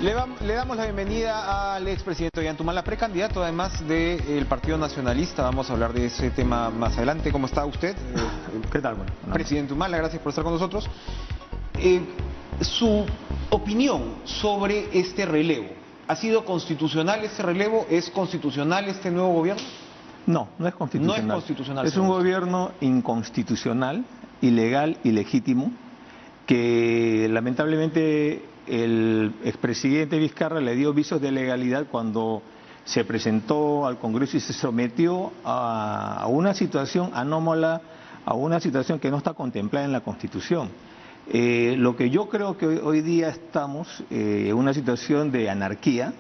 Le damos la bienvenida al expresidente Ollantaytamala, precandidato además del Partido Nacionalista. Vamos a hablar de ese tema más adelante. ¿Cómo está usted? ¿Qué tal? Bueno, Presidente Humala, gracias por estar con nosotros. Su opinión sobre este relevo. ¿Ha sido constitucional este relevo? ¿Es constitucional este nuevo gobierno? No, no es constitucional. No es constitucional. Es un gobierno inconstitucional, ilegal, ilegítimo, que lamentablemente el expresidente Vizcarra le dio visos de legalidad cuando se presentó al Congreso y se sometió a una situación anómala, a una situación que no está contemplada en la Constitución. Lo que yo creo que hoy día estamos en una situación de anarquía,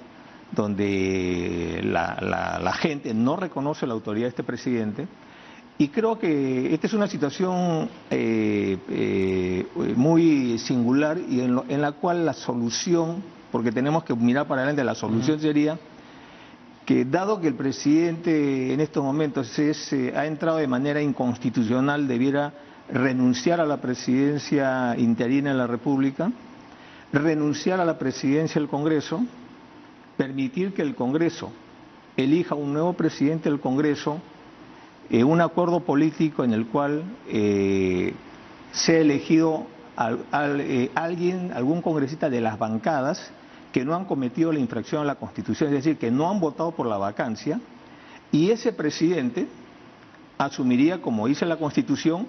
donde la gente no reconoce la autoridad de este presidente, y creo que esta es una situación muy singular y en la cual la solución, porque tenemos que mirar para adelante, la solución sería que, dado que el presidente en estos momentos ha entrado de manera inconstitucional, debiera renunciar a la presidencia interina de la República, renunciar a la presidencia del Congreso, permitir que el Congreso elija un nuevo presidente del Congreso, un acuerdo político en el cual sea elegido algún congresista de las bancadas que no han cometido la infracción a la Constitución, es decir, que no han votado por la vacancia, y ese presidente asumiría, como dice la Constitución,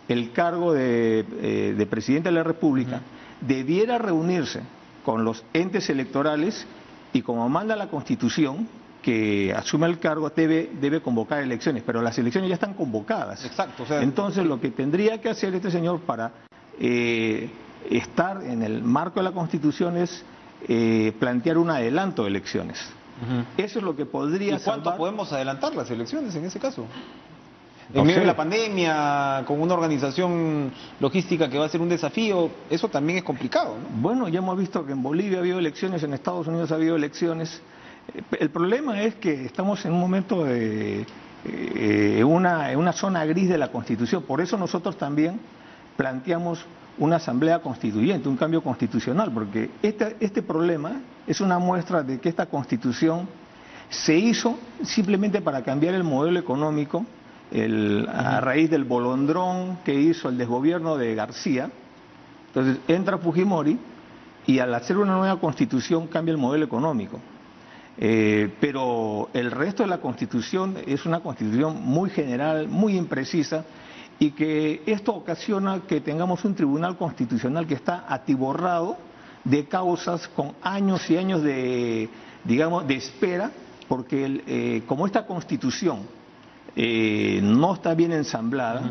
el cargo de presidente de la República. Debiera reunirse con los entes electorales y, como manda la Constitución, que asume el cargo debe convocar elecciones, pero las elecciones ya están convocadas. Exacto. Entonces, lo que tendría que hacer este señor para estar en el marco de la Constitución es plantear un adelanto de elecciones. Eso es lo que podría salvar. ¿Y cuánto podemos adelantar las elecciones en ese caso? En medio de la pandemia, con una organización logística que va a ser un desafío, eso también es complicado, ¿no? Bueno, ya hemos visto que en Bolivia ha habido elecciones, en Estados Unidos ha habido elecciones. El problema es que estamos en un momento de una zona gris de la Constitución. Por eso nosotros también planteamos una asamblea constituyente, un cambio constitucional, porque este problema es una muestra de que esta Constitución se hizo simplemente para cambiar el modelo económico, a raíz del bolondrón que hizo el desgobierno de García. Entonces entra Fujimori y, al hacer una nueva Constitución, cambia el modelo económico. Pero el resto de la Constitución es una Constitución muy general, muy imprecisa, y que esto ocasiona que tengamos un Tribunal Constitucional que está atiborrado de causas con años y años de espera, porque como esta Constitución no está bien ensamblada,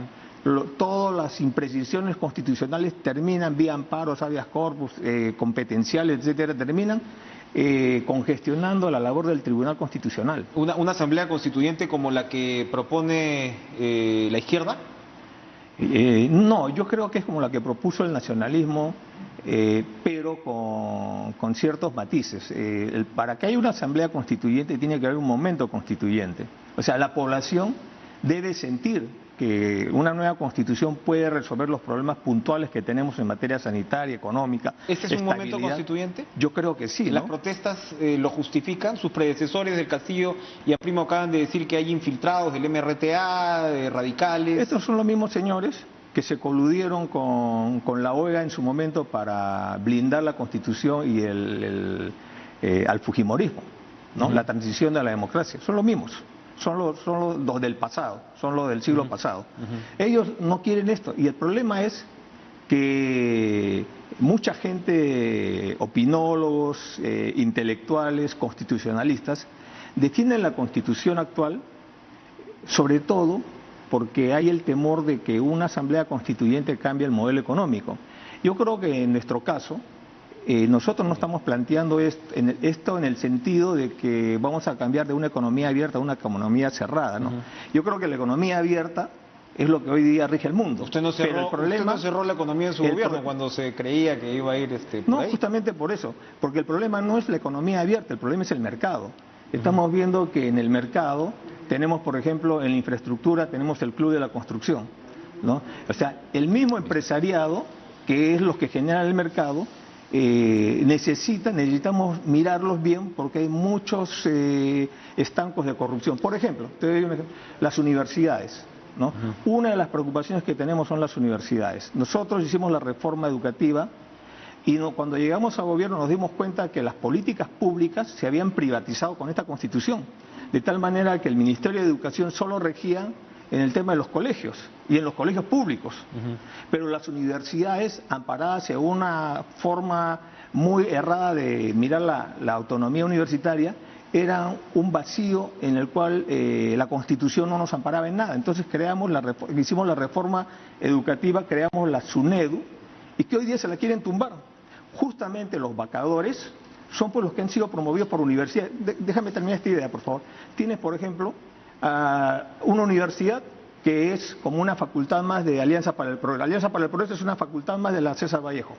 todas las imprecisiones constitucionales terminan vía amparos, habeas corpus, competenciales, etcétera, terminan congestionando la labor del Tribunal Constitucional. ¿Una asamblea constituyente como la que propone la izquierda? No, yo creo que es como la que propuso el nacionalismo, pero con ciertos matices. Para que haya una asamblea constituyente tiene que haber un momento constituyente. O sea, la población debe sentir que una nueva Constitución puede resolver los problemas puntuales que tenemos en materia sanitaria, económica. ¿Este es un momento constituyente? Yo creo que sí, ¿no? ¿Las protestas lo justifican? Sus predecesores del Castillo y Aprimo acaban de decir que hay infiltrados del MRTA, de radicales. Estos son los mismos señores que se coludieron con la OEA en su momento para blindar la Constitución y al fujimorismo, ¿no? La transición de la democracia. Son los mismos. Son los del pasado, son los del siglo pasado. Ellos no quieren esto, y el problema es que mucha gente, opinólogos, intelectuales, constitucionalistas, defienden la Constitución actual, sobre todo porque hay el temor de que una asamblea constituyente cambie el modelo económico. Yo creo que en nuestro caso, nosotros no estamos planteando esto en el sentido de que vamos a cambiar de una economía abierta a una economía cerrada, ¿no? Yo creo que la economía abierta es lo que hoy día rige el mundo. Usted no cerró la economía en su gobierno cuando se creía que iba a ir por ahí. Justamente por eso, porque el problema no es la economía abierta, el problema es el mercado. Estamos viendo que en el mercado tenemos, por ejemplo, en la infraestructura tenemos el Club de la Construcción, ¿no? O sea, el mismo empresariado, que es lo que genera el mercado, necesitamos mirarlos bien porque hay muchos estancos de corrupción. Por ejemplo, te doy un ejemplo, las universidades, ¿no? Una de las preocupaciones que tenemos son las universidades. Nosotros hicimos la reforma educativa y cuando llegamos al gobierno nos dimos cuenta que las políticas públicas se habían privatizado con esta Constitución, de tal manera que el Ministerio de Educación solo regía en el tema de los colegios y en los colegios públicos. Pero las universidades, amparadas en una forma muy errada de mirar la autonomía universitaria, eran un vacío en el cual la Constitución no nos amparaba en nada. Entonces hicimos la reforma educativa, creamos la SUNEDU, y que hoy día se la quieren tumbar. Justamente los vacadores son por los que han sido promovidos por universidades. Déjame terminar esta idea, por favor. Tienes, por ejemplo, una universidad que es como una facultad más de Alianza para el Progreso. La Alianza para el Progreso es una facultad más de la César Vallejo.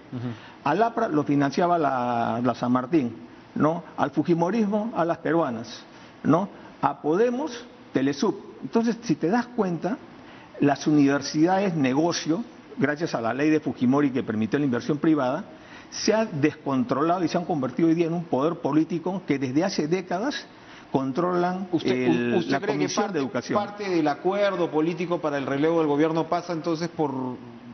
Al APRA lo financiaba la San Martín, ¿no? Al Fujimorismo, a las peruanas, ¿no? A Podemos, Telesub. Entonces, si te das cuenta, las universidades negocio, gracias a la ley de Fujimori que permitió la inversión privada, se ha descontrolado y se han convertido hoy día en un poder político que desde hace décadas controlan la Comisión de Educación. ¿Parte del acuerdo político para el relevo del gobierno pasa entonces por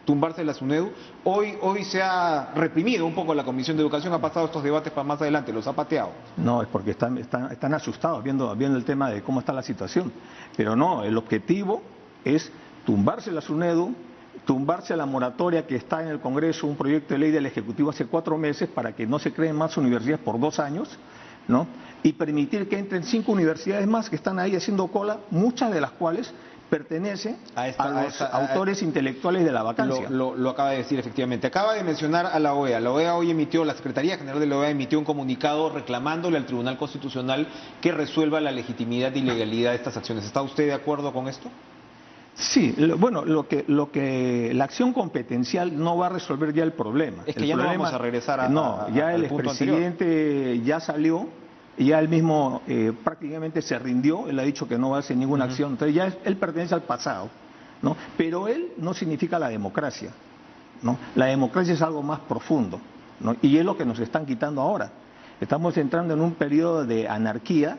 tumbarse la SUNEDU? Hoy se ha reprimido un poco la Comisión de Educación, ha pasado estos debates para más adelante, los ha pateado. No, es porque están asustados viendo el tema de cómo está la situación. Pero no, el objetivo es tumbarse la SUNEDU, tumbarse la moratoria que está en el Congreso, un proyecto de ley del Ejecutivo hace 4 meses para que no se creen más universidades por 2 años, ¿no? Y permitir que entren 5 universidades más que están ahí haciendo cola, muchas de las cuales pertenecen a los autores intelectuales de la vacancia. Lo acaba de decir efectivamente. Acaba de mencionar a la OEA. La OEA hoy la Secretaría General de la OEA emitió un comunicado reclamándole al Tribunal Constitucional que resuelva la legitimidad y legalidad de estas acciones. ¿Está usted de acuerdo con esto? Sí, bueno, la acción competencial no va a resolver ya el problema. Es que ya no vamos a regresar el expresidente ya salió, ya él mismo prácticamente se rindió, él ha dicho que no va a hacer ninguna acción, entonces ya él pertenece al pasado, ¿no? Pero él no significa la democracia, ¿no? La democracia es algo más profundo, ¿no? Y es lo que nos están quitando ahora. Estamos entrando en un periodo de anarquía,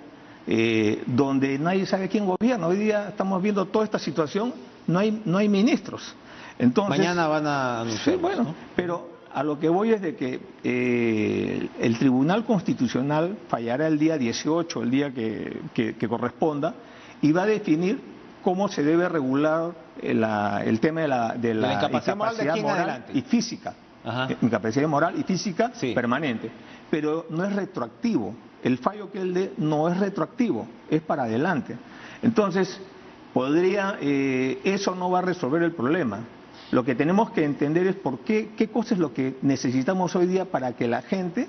donde nadie sabe quién gobierna. Hoy día estamos viendo toda esta situación, no hay ministros. Entonces, mañana van a anunciar. Sí, bueno, ¿no? Pero a lo que voy es de que el Tribunal Constitucional fallará el día 18, el día que corresponda, y va a definir cómo se debe regular el tema de la incapacidad moral y física. Incapacidad moral y física permanente. Pero no es retroactivo. El fallo que él dé no es retroactivo, es para adelante. Entonces, eso no va a resolver el problema. Lo que tenemos que entender es qué cosa es lo que necesitamos hoy día para que la gente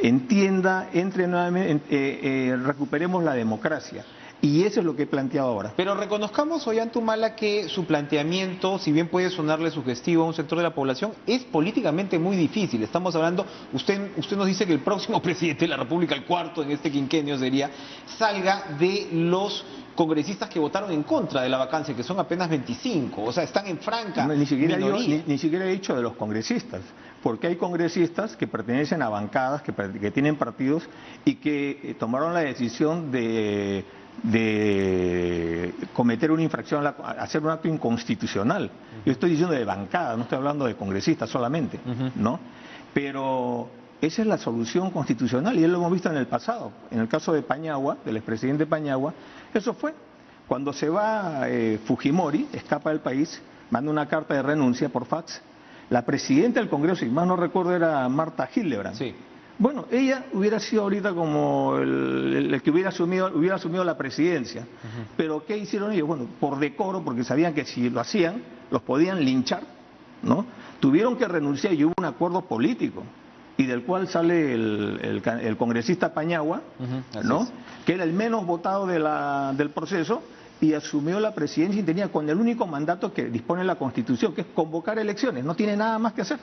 entienda, entre nuevamente, recuperemos la democracia. Y eso es lo que he planteado ahora. Pero reconozcamos, Ollantumala, que su planteamiento, si bien puede sonarle sugestivo a un sector de la población, es políticamente muy difícil. Estamos hablando, usted nos dice que el próximo presidente de la República, el cuarto en este quinquenio salga de los congresistas que votaron en contra de la vacancia, que son apenas 25, o sea, están en franca minoría. Ni siquiera he dicho de los congresistas, porque hay congresistas que pertenecen a bancadas, que tienen partidos y que tomaron la decisión de cometer una infracción, hacer un acto inconstitucional. Yo estoy diciendo de bancada, no estoy hablando de congresistas solamente, ¿no? Pero esa es la solución constitucional y lo hemos visto en el pasado. En el caso de Paniagua, del expresidente Paniagua, eso fue. Cuando se va Fujimori, escapa del país, manda una carta de renuncia por fax. La presidenta del Congreso, si más no recuerdo, era Marta Hildebrand. Sí. Bueno, ella hubiera sido ahorita como el que hubiera asumido la presidencia. Pero ¿qué hicieron ellos? Bueno, por decoro, porque sabían que si lo hacían, los podían linchar, ¿no? Tuvieron que renunciar y hubo un acuerdo político, y del cual sale el congresista Paniagua, ¿no? Que era el menos votado del proceso, y asumió la presidencia y tenía con el único mandato que dispone la Constitución, que es convocar elecciones, no tiene nada más que hacer.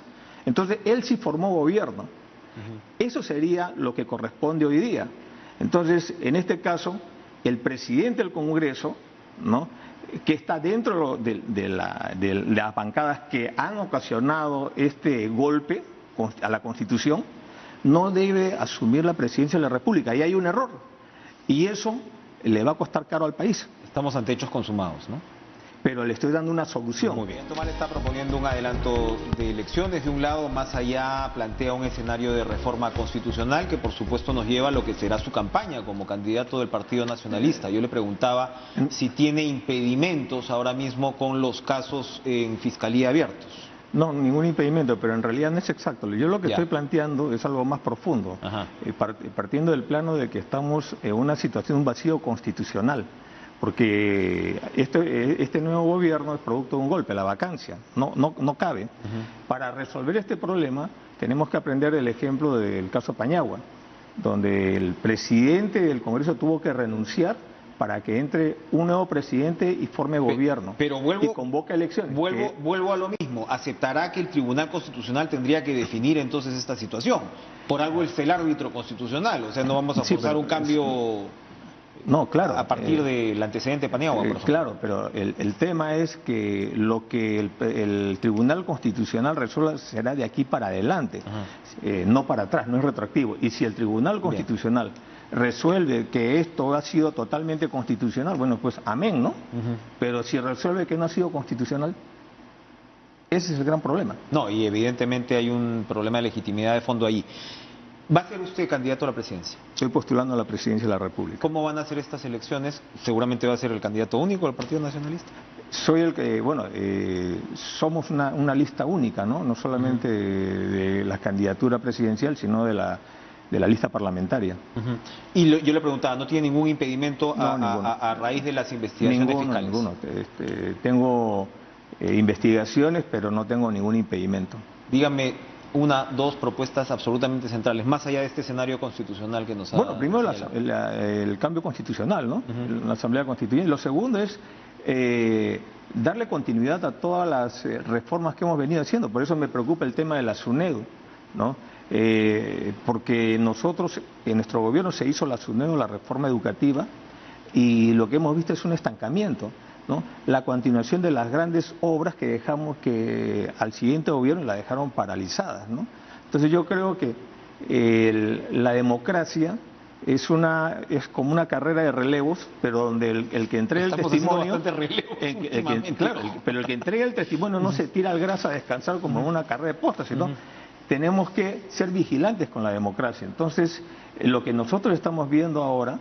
Entonces, él sí formó gobierno. Eso sería lo que corresponde hoy día. Entonces, en este caso, el presidente del Congreso, ¿no?, que está dentro de las bancadas que han ocasionado este golpe, a la Constitución, no debe asumir la presidencia de la República. Ahí hay un error. Y eso le va a costar caro al país. Estamos ante hechos consumados, ¿no? Pero le estoy dando una solución. Muy bien. Tomás está proponiendo un adelanto de elecciones. De un lado, más allá, plantea un escenario de reforma constitucional que por supuesto nos lleva a lo que será su campaña como candidato del Partido Nacionalista. Yo le preguntaba si tiene impedimentos ahora mismo con los casos en fiscalía abiertos. No, ningún impedimento, pero en realidad no es exacto. Yo lo que estoy planteando es algo más profundo, partiendo del plano de que estamos en una situación, un vacío constitucional, porque este nuevo gobierno es producto de un golpe, la vacancia, no cabe. Para resolver este problema tenemos que aprender el ejemplo del caso Pañagua, donde el presidente del Congreso tuvo que renunciar para que entre un nuevo presidente y forme gobierno y convoque elecciones. Vuelvo a lo mismo. ¿Aceptará que el Tribunal Constitucional tendría que definir entonces esta situación? Por algo es el árbitro constitucional, o sea, no vamos a forzar un cambio a partir del antecedente de Paniagua, por ejemplo. Claro, pero el tema es que lo que el Tribunal Constitucional resuelva será de aquí para adelante, no para atrás, no es retroactivo. Y si el Tribunal Constitucional resuelve que esto ha sido totalmente constitucional, bueno, pues amén, ¿no? Pero si resuelve que no ha sido constitucional, ese es el gran problema. No, y evidentemente hay un problema de legitimidad de fondo ahí. ¿Va a ser usted candidato a la presidencia? Estoy postulando a la presidencia de la República. ¿Cómo van a ser estas elecciones? Seguramente va a ser el candidato único del Partido Nacionalista. Soy el que, somos una lista única, ¿no? No solamente de la candidatura presidencial, sino de la lista parlamentaria. Y yo le preguntaba, ¿no tiene ningún impedimento a raíz de las investigaciones fiscales? Ninguno. Tengo investigaciones, pero no tengo ningún impedimento. Dígame dos propuestas absolutamente centrales, más allá de este escenario constitucional que nos ha... Bueno, primero el cambio constitucional, ¿no? La Asamblea Constituyente. Lo segundo es darle continuidad a todas las reformas que hemos venido haciendo. Por eso me preocupa el tema de la SUNEDU, ¿no? Porque nosotros, en nuestro gobierno se hizo la SUNEDU, la reforma educativa, y lo que hemos visto es un estancamiento, ¿no? La continuación de las grandes obras que dejamos que al siguiente gobierno la dejaron paralizadas, ¿no? Entonces yo creo que la democracia es como una carrera de relevos, pero donde el que entrega el testimonio, pero el que entrega el testimonio no se tira al gras a descansar como en una carrera de postas, sino tenemos que ser vigilantes con la democracia. Entonces, lo que nosotros estamos viendo ahora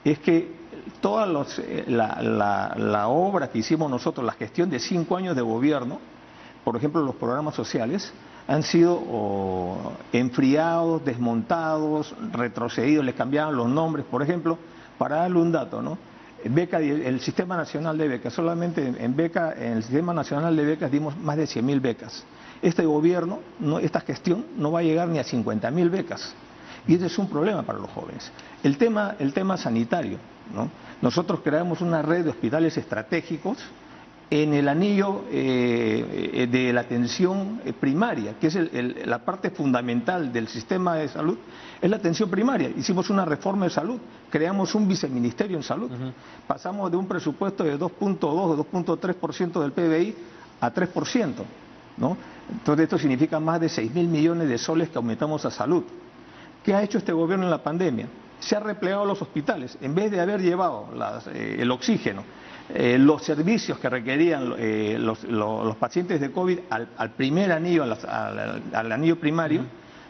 es que toda la obra que hicimos nosotros, la gestión de 5 años de gobierno, por ejemplo, los programas sociales, han sido enfriados, desmontados, retrocedidos, les cambiaron los nombres. Por ejemplo, para darle un dato, ¿no? El Sistema Nacional de Becas, solamente en el Sistema Nacional de Becas dimos más de 100.000 becas. Este gobierno, esta gestión, no va a llegar ni a 50.000 becas. Y ese es un problema para los jóvenes. El tema sanitario, ¿no? Nosotros creamos una red de hospitales estratégicos en el anillo de la atención primaria, que es la parte fundamental del sistema de salud, es la atención primaria. Hicimos una reforma de salud, creamos un viceministerio en salud, pasamos de un presupuesto de 2.2 o 2.3% del PBI a 3%, ¿no? Entonces esto significa más de 6.000 millones de soles que aumentamos a salud. ¿Qué ha hecho este gobierno en la pandemia? Se ha replegado los hospitales, en vez de haber llevado el oxígeno, los servicios que requerían los pacientes de COVID al primer anillo, al anillo primario,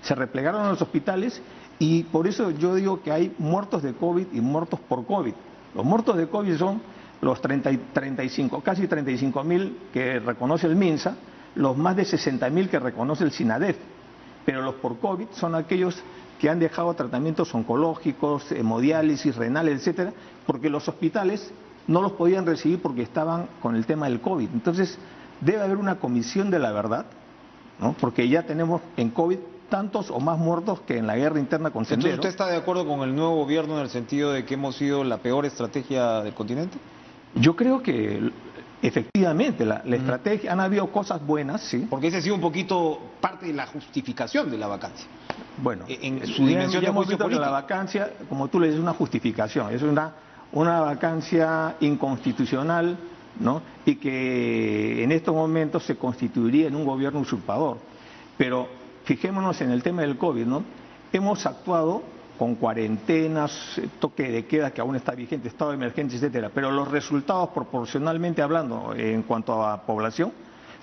se replegaron a los hospitales, y por eso yo digo que hay muertos de COVID y muertos por COVID. Los muertos de COVID son los casi 35.000 que reconoce el MINSA, los más de 60.000 que reconoce el SINADEF, pero los por COVID son aquellos que han dejado tratamientos oncológicos, hemodiálisis, renales, etcétera, porque los hospitales no los podían recibir porque estaban con el tema del COVID. Entonces, debe haber una comisión de la verdad, ¿no? Porque ya tenemos en COVID tantos o más muertos que en la guerra interna con Sendero. Entonces, ¿usted está de acuerdo con el nuevo gobierno en el sentido de que hemos sido la peor estrategia del continente? Yo creo que efectivamente la estrategia, han habido cosas buenas, sí. Porque ese ha sido un poquito parte de la justificación de la vacancia. Bueno, en su dimensión de juicio político. La vacancia, como tú le dices, es una justificación, es una vacancia inconstitucional, ¿no? Y que en estos momentos se constituiría en un gobierno usurpador. Pero fijémonos en el tema del COVID, ¿no? Hemos actuado con cuarentenas, toque de queda que aún está vigente, estado de emergencia, etcétera, pero los resultados proporcionalmente hablando en cuanto a población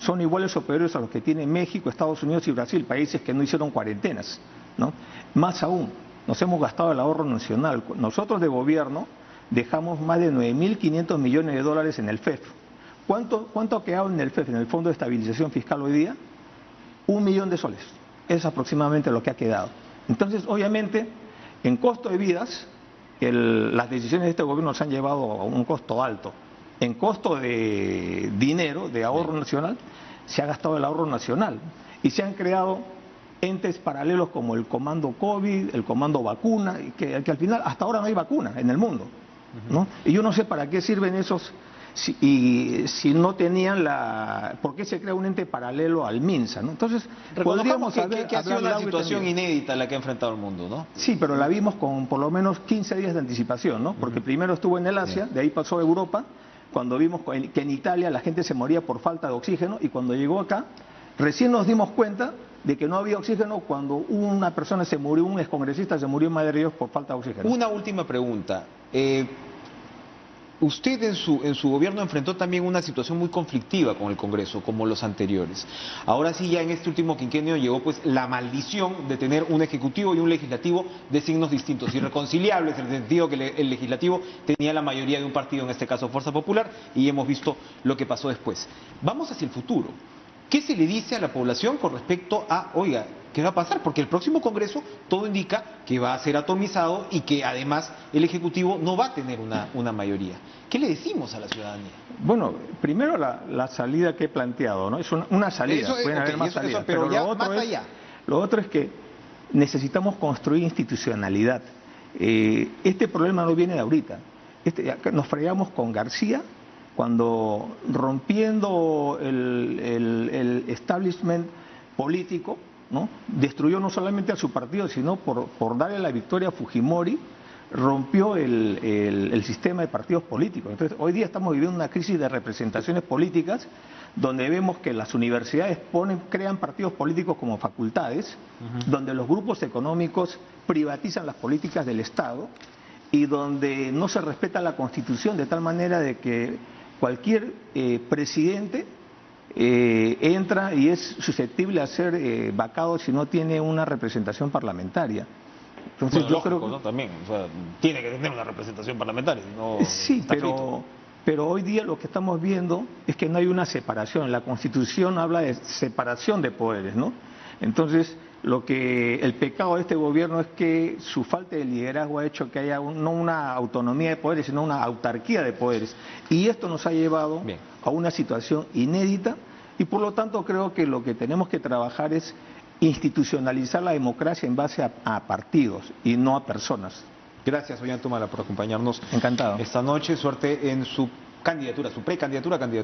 son iguales o peores a los que tienen México, Estados Unidos y Brasil, países que no hicieron cuarentenas, ¿no? Más aún, nos hemos gastado el ahorro nacional. Nosotros de gobierno dejamos más de 9.500 millones de dólares en el FEF. ¿Cuánto ha quedado en el FEF, en el Fondo de Estabilización Fiscal hoy día? 1 millón de soles. Es aproximadamente lo que ha quedado. Entonces, obviamente, en costo de vidas, las decisiones de este gobierno se han llevado a un costo alto. En costo de dinero, de ahorro nacional, se ha gastado el ahorro nacional. Y se han creado entes paralelos como el Comando COVID, el Comando Vacuna, que al final hasta ahora no hay vacuna en el mundo, ¿no? Y yo no sé para qué sirven esos, si no tenían ¿por qué se crea un ente paralelo al MINSA, ¿no? Entonces, podríamos que ha sido una situación inédita la que ha enfrentado el mundo, ¿no? Sí, pero la vimos con por lo menos 15 días de anticipación, ¿no? Porque primero estuvo en el Asia, de ahí pasó a Europa, cuando vimos que en Italia la gente se moría por falta de oxígeno, y cuando llegó acá, recién nos dimos cuenta de que no había oxígeno cuando una persona se murió, un excongresista se murió en Madrid por falta de oxígeno. Una última pregunta. Usted en su gobierno enfrentó también una situación muy conflictiva con el Congreso, como los anteriores. Ahora sí, ya en este último quinquenio llegó pues la maldición de tener un Ejecutivo y un Legislativo de signos distintos, irreconciliables, en el sentido que el Legislativo tenía la mayoría de un partido, en este caso Fuerza Popular, y hemos visto lo que pasó después. Vamos hacia el futuro. ¿Qué se le dice a la población con respecto a, oiga, qué va a pasar? Porque el próximo Congreso todo indica que va a ser atomizado y que además el Ejecutivo no va a tener una mayoría. ¿Qué le decimos a la ciudadanía? Bueno, primero la salida que he planteado, ¿no? Es una salida, pueden haber más salidas, pero lo otro es que necesitamos construir institucionalidad. Este problema no viene de ahorita. Nos fregamos con García cuando, rompiendo el establishment político, ¿no?, destruyó no solamente a su partido, sino por darle la victoria a Fujimori, rompió el sistema de partidos políticos. Entonces, hoy día estamos viviendo una crisis de representaciones políticas, donde vemos que las universidades crean partidos políticos como facultades, donde los grupos económicos privatizan las políticas del Estado, y donde no se respeta la Constitución, de tal manera de que cualquier presidente entra y es susceptible a ser vacado si no tiene una representación parlamentaria. Entonces, bueno, yo creo, ¿no? También, o sea, tiene que tener una representación parlamentaria. No, sí, pero hoy día lo que estamos viendo es que no hay una separación. La Constitución habla de separación de poderes, ¿no? Entonces, el pecado de este gobierno es que su falta de liderazgo ha hecho que haya no una autonomía de poderes, sino una autarquía de poderes. Y esto nos ha llevado a una situación inédita, y por lo tanto creo que lo que tenemos que trabajar es institucionalizar la democracia en base a partidos y no a personas. Gracias, Ollanta Humala, por acompañarnos. Encantado. Esta noche. Suerte en su candidatura, su precandidatura,